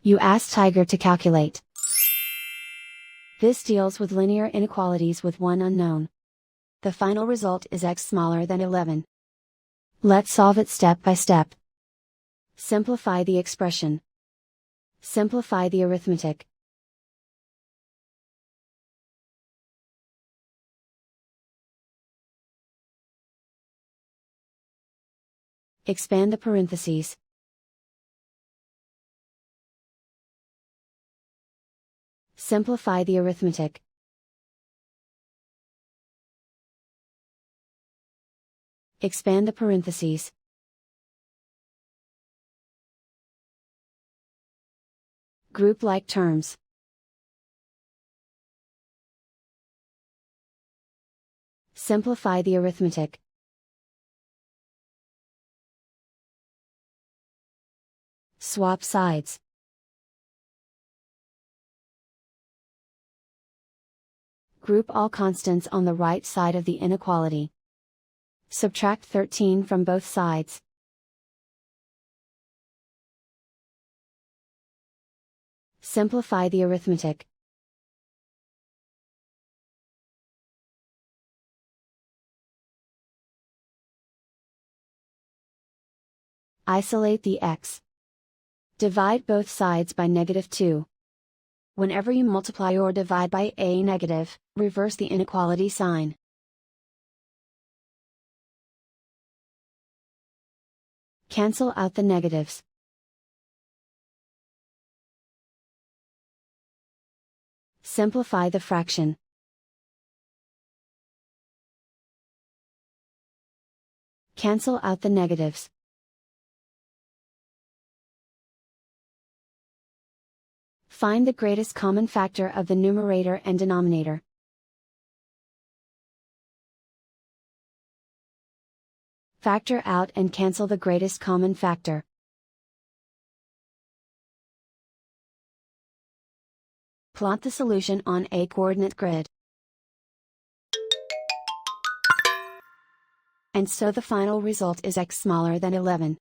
You ask Tiger to calculate. This deals with linear inequalities with one unknown. The final result is x smaller than 11. Let's solve it step by step. Simplify the expression. Simplify the arithmetic. Expand the parentheses. Simplify the arithmetic. Expand the parentheses. Group like terms. Simplify the arithmetic. Swap sides. Group all constants on the right side of the inequality. Subtract 13 from both sides. Simplify the arithmetic. Isolate the x. Divide both sides by -2. Whenever you multiply or divide by a negative, reverse the inequality sign. Cancel out the negatives. Simplify the fraction. Cancel out the negatives. Find the greatest common factor of the numerator and denominator. Factor out and cancel the greatest common factor. Plot the solution on a coordinate grid. And so the final result is x smaller than 11.